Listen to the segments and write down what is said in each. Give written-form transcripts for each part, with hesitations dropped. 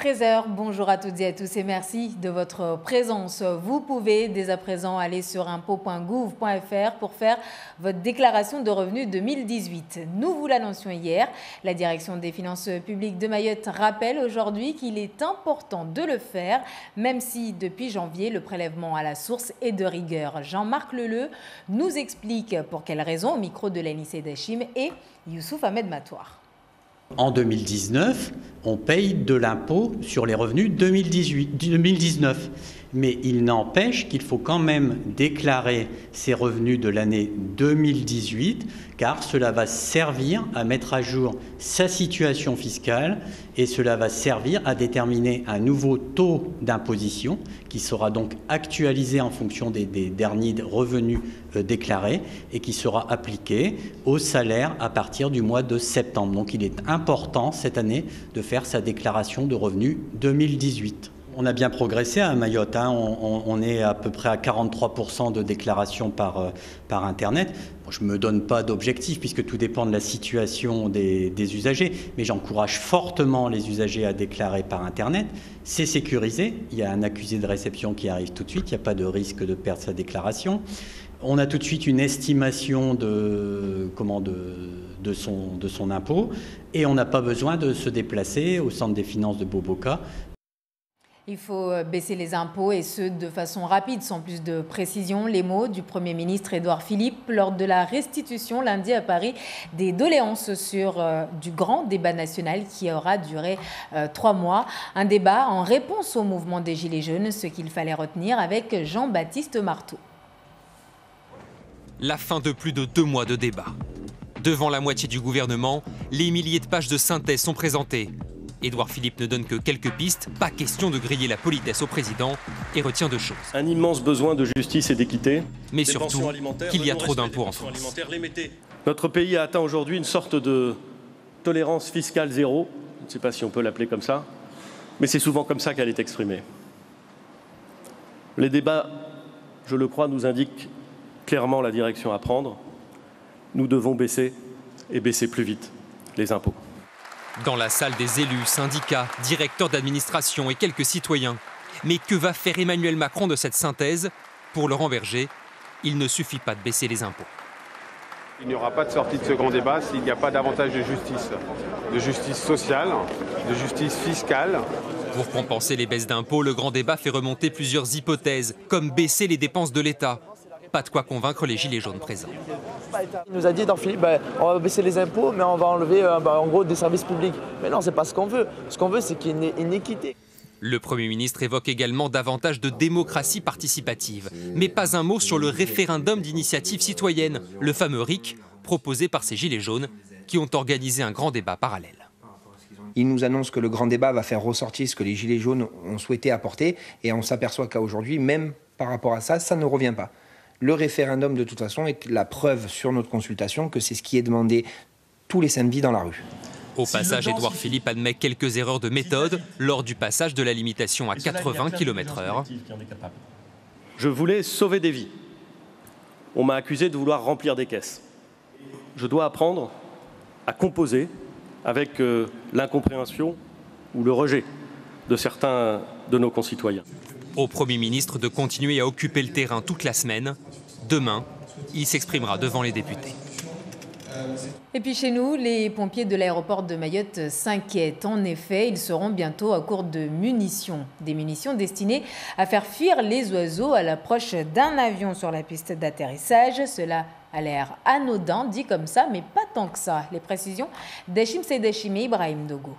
13h, bonjour à toutes et à tous et merci de votre présence. Vous pouvez dès à présent aller sur impôts.gouv.fr pour faire votre déclaration de revenus 2018. Nous vous l'annoncions hier, la direction des finances publiques de Mayotte rappelle aujourd'hui qu'il est important de le faire, même si depuis janvier, le prélèvement à la source est de rigueur. Jean-Marc Leleu nous explique pour quelles raisons au micro de Lani Sedachim et Youssouf Ahmed Matouar. En 2019, on paye de l'impôt sur les revenus 2019. Mais il n'empêche qu'il faut quand même déclarer ses revenus de l'année 2018, car cela va servir à mettre à jour sa situation fiscale et cela va servir à déterminer un nouveau taux d'imposition qui sera donc actualisé en fonction des derniers revenus déclarés et qui sera appliqué au salaire à partir du mois de septembre. Donc il est important cette année de faire sa déclaration de revenus 2018. On a bien progressé à Mayotte, on est à peu près à 43% de déclaration par Internet. Bon, je ne me donne pas d'objectif puisque tout dépend de la situation des usagers, mais j'encourage fortement les usagers à déclarer par Internet. C'est sécurisé, il y a un accusé de réception qui arrive tout de suite, il n'y a pas de risque de perdre sa déclaration. On a tout de suite une estimation de son impôt et on n'a pas besoin de se déplacer au centre des finances de Boboka. Il faut baisser les impôts et ce de façon rapide, sans plus de précision. Les mots du Premier ministre Édouard Philippe lors de la restitution lundi à Paris des doléances sur du grand débat national qui aura duré 3 mois. Un débat en réponse au mouvement des Gilets jaunes, ce qu'il fallait retenir avec Jean-Baptiste Marteau. La fin de plus de 2 mois de débat. Devant la moitié du gouvernement, les milliers de pages de synthèse sont présentées. Édouard Philippe ne donne que quelques pistes, pas question de griller la politesse au président et retient 2 choses. Un immense besoin de justice et d'équité. Mais surtout, qu'il y a trop d'impôts en France. Notre pays a atteint aujourd'hui une sorte de tolérance fiscale zéro. Je ne sais pas si on peut l'appeler comme ça, mais c'est souvent comme ça qu'elle est exprimée. Les débats, je le crois, nous indiquent clairement la direction à prendre. Nous devons baisser et baisser plus vite les impôts. Dans la salle des élus, syndicats, directeurs d'administration et quelques citoyens. Mais que va faire Emmanuel Macron de cette synthèse? Pour Laurent Berger, il ne suffit pas de baisser les impôts. Il n'y aura pas de sortie de ce grand débat s'il n'y a pas davantage de justice sociale, de justice fiscale. Pour compenser les baisses d'impôts, le grand débat fait remonter plusieurs hypothèses, comme baisser les dépenses de l'État. Pas de quoi convaincre les gilets jaunes présents. Il nous a dit, Philippe, on va baisser les impôts, mais on va enlever en gros des services publics. Mais non, c'est pas ce qu'on veut. Ce qu'on veut, c'est qu'il y ait une équité. Le Premier ministre évoque également davantage de démocratie participative. Mais pas un mot sur le référendum d'initiative citoyenne, le fameux RIC, proposé par ces gilets jaunes, qui ont organisé un grand débat parallèle. Il nous annonce que le grand débat va faire ressortir ce que les gilets jaunes ont souhaité apporter. Et on s'aperçoit qu'à aujourd'hui, même par rapport à ça, ça ne revient pas. Le référendum, de toute façon, est la preuve sur notre consultation que c'est ce qui est demandé tous les samedis dans la rue. Au passage, Édouard Philippe admet quelques erreurs de méthode lors du passage de la limitation à 80 km/h. Je voulais sauver des vies. On m'a accusé de vouloir remplir des caisses. Je dois apprendre à composer avec l'incompréhension ou le rejet de certains de nos concitoyens. Au Premier ministre de continuer à occuper le terrain toute la semaine. Demain, il s'exprimera devant les députés. Et puis chez nous, les pompiers de l'aéroport de Mayotte s'inquiètent. En effet, ils seront bientôt à court de munitions. Des munitions destinées à faire fuir les oiseaux à l'approche d'un avion sur la piste d'atterrissage. Cela a l'air anodin, dit comme ça, mais pas tant que ça. Les précisions d'Hachim Sedachim et Ibrahim Dogo.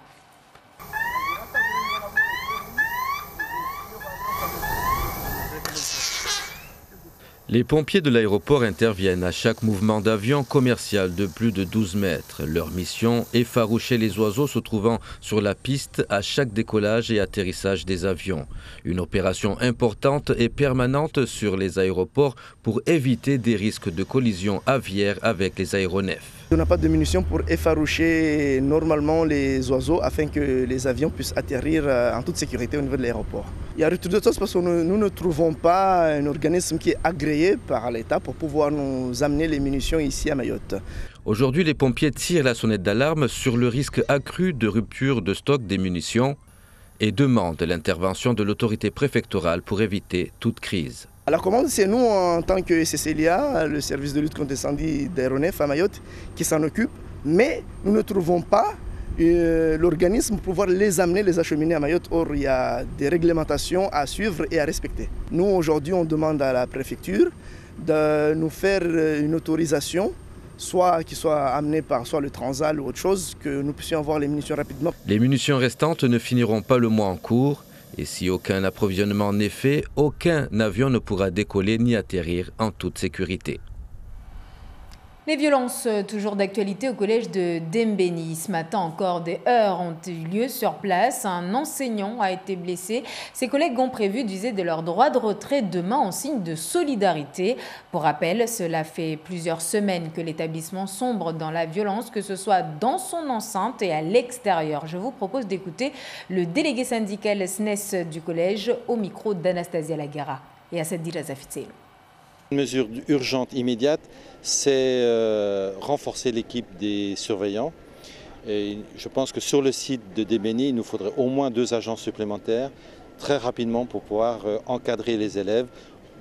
Les pompiers de l'aéroport interviennent à chaque mouvement d'avion commercial de plus de 12 mètres. Leur mission, effaroucher les oiseaux se trouvant sur la piste à chaque décollage et atterrissage des avions. Une opération importante et permanente sur les aéroports pour éviter des risques de collision aviaire avec les aéronefs. On n'a pas de munitions pour effaroucher normalement les oiseaux afin que les avions puissent atterrir en toute sécurité au niveau de l'aéroport. Il y a retour de tos parce que nous ne trouvons pas un organisme qui est agréé par l'État pour pouvoir nous amener les munitions ici à Mayotte. Aujourd'hui, les pompiers tirent la sonnette d'alarme sur le risque accru de rupture de stock des munitions. et demande l'intervention de l'autorité préfectorale pour éviter toute crise. La commande, c'est nous, en tant que CCLIA, le service de lutte contre l'incendie d'aéronefs à Mayotte, qui s'en occupe, mais nous ne trouvons pas l'organisme pour pouvoir les amener, les acheminer à Mayotte. Or, il y a des réglementations à suivre et à respecter. Nous, aujourd'hui, on demande à la préfecture de nous faire une autorisation, soit qui soit amenée par soit le Transal ou autre chose, que nous puissions avoir les munitions rapidement. Les munitions restantes ne finiront pas le mois en cours. Et si aucun approvisionnement n'est fait, aucun avion ne pourra décoller ni atterrir en toute sécurité. Les violences, toujours d'actualité au collège de Dembéni. Ce matin encore, des heurts ont eu lieu sur place. Un enseignant a été blessé. Ses collègues ont prévu d'user de leur droit de retrait demain en signe de solidarité. Pour rappel, cela fait plusieurs semaines que l'établissement sombre dans la violence, que ce soit dans son enceinte et à l'extérieur. Je vous propose d'écouter le délégué syndical SNES du collège au micro d'Anastasia Laguerra et à cette Djazafitse. Une mesure urgente, immédiate, c'est renforcer l'équipe des surveillants. Et je pense que sur le site de Dembéni, il nous faudrait au moins 2 agents supplémentaires très rapidement pour pouvoir encadrer les élèves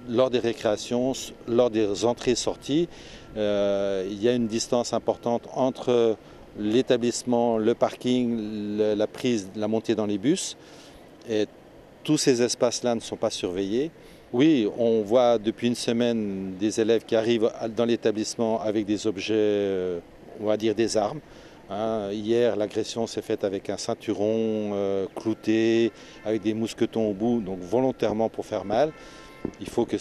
lors des récréations, lors des entrées-sorties. Il y a une distance importante entre l'établissement, le parking, la montée dans les bus. Et tous ces espaces-là ne sont pas surveillés. Oui, on voit depuis une semaine des élèves qui arrivent dans l'établissement avec des objets, on va dire des armes. Hier, l'agression s'est faite avec un ceinturon clouté, avec des mousquetons au bout, donc volontairement pour faire mal. Il faut que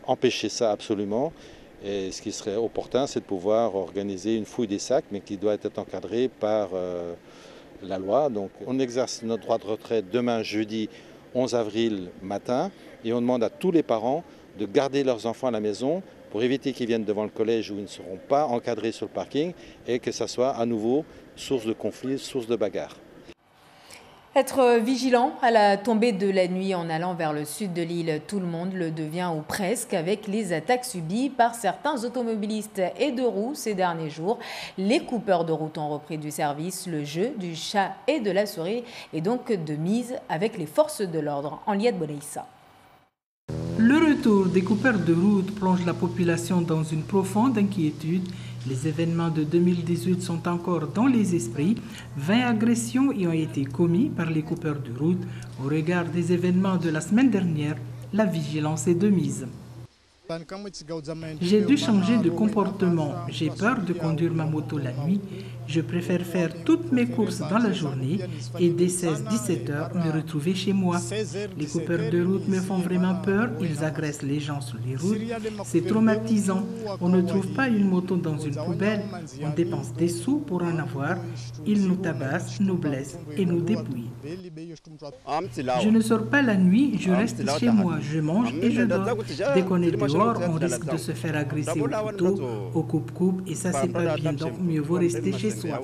empêcher ça absolument. Et ce qui serait opportun, c'est de pouvoir organiser une fouille des sacs, mais qui doit être encadrée par la loi. Donc, on exerce notre droit de retrait demain, jeudi 11 avril matin, et on demande à tous les parents de garder leurs enfants à la maison pour éviter qu'ils viennent devant le collège où ils ne seront pas encadrés sur le parking et que ça soit à nouveau source de conflit, source de bagarre. Être vigilant à la tombée de la nuit en allant vers le sud de l'île, tout le monde le devient ou presque avec les attaques subies par certains automobilistes et de roues ces derniers jours. Les coupeurs de route ont repris du service. Le jeu du chat et de la souris est donc de mise avec les forces de l'ordre. Henriette Bonaïssa. Le retour des coupeurs de route plonge la population dans une profonde inquiétude. Les événements de 2018 sont encore dans les esprits. 20 agressions y ont été commises par les coupeurs de route. Au regard des événements de la semaine dernière, la vigilance est de mise. J'ai dû changer de comportement. J'ai peur de conduire ma moto la nuit. Je préfère faire toutes mes courses dans la journée et dès 16-17 heures me retrouver chez moi. Les coupeurs de route me font vraiment peur. Ils agressent les gens sur les routes. C'est traumatisant. On ne trouve pas une moto dans une poubelle. On dépense des sous pour en avoir. Ils nous tabassent, nous blessent et nous dépouillent. Je ne sors pas la nuit. Je reste chez moi. Je mange et je dors. Dès qu'on est dehors, on risque de se faire agresser au couteau, au coupe-coupe, et ça, c'est pas bien, donc mieux vaut rester chez soi.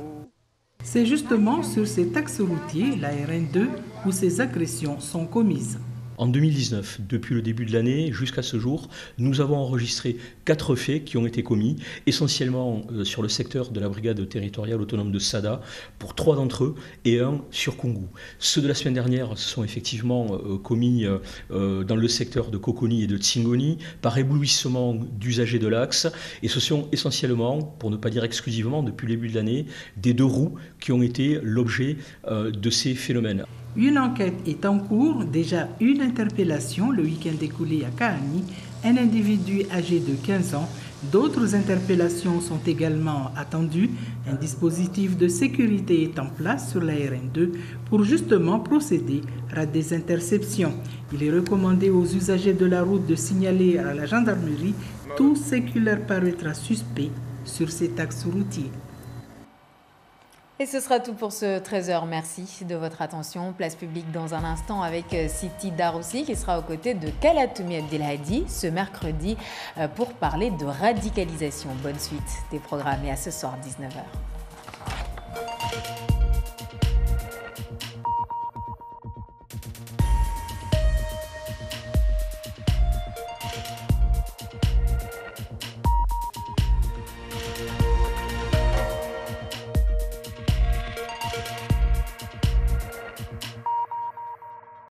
C'est justement sur cet axe routier, la RN2, où ces agressions sont commises. En 2019, depuis le début de l'année jusqu'à ce jour, nous avons enregistré 4 faits qui ont été commis, essentiellement sur le secteur de la brigade territoriale autonome de Sada, pour 3 d'entre eux, et 1 sur Koungou. Ceux de la semaine dernière sont effectivement commis dans le secteur de Coconi et de Tsingoni, par éblouissement d'usagers de l'axe, et ce sont essentiellement, pour ne pas dire exclusivement, depuis le début de l'année, des 2 roues qui ont été l'objet de ces phénomènes. Une enquête est en cours, déjà une interpellation le week-end écoulé à Kahani, un individu âgé de 15 ans. D'autres interpellations sont également attendues. Un dispositif de sécurité est en place sur la RN2 pour justement procéder à des interceptions. Il est recommandé aux usagers de la route de signaler à la gendarmerie tout ce qui leur paraîtra suspect sur cet axe routier. Et ce sera tout pour ce 13h. Merci de votre attention. Place publique dans un instant avec Siti Daroussi qui sera aux côtés de Kalatoumi Abdelhadi ce mercredi pour parler de radicalisation. Bonne suite des programmes et à ce soir 19h.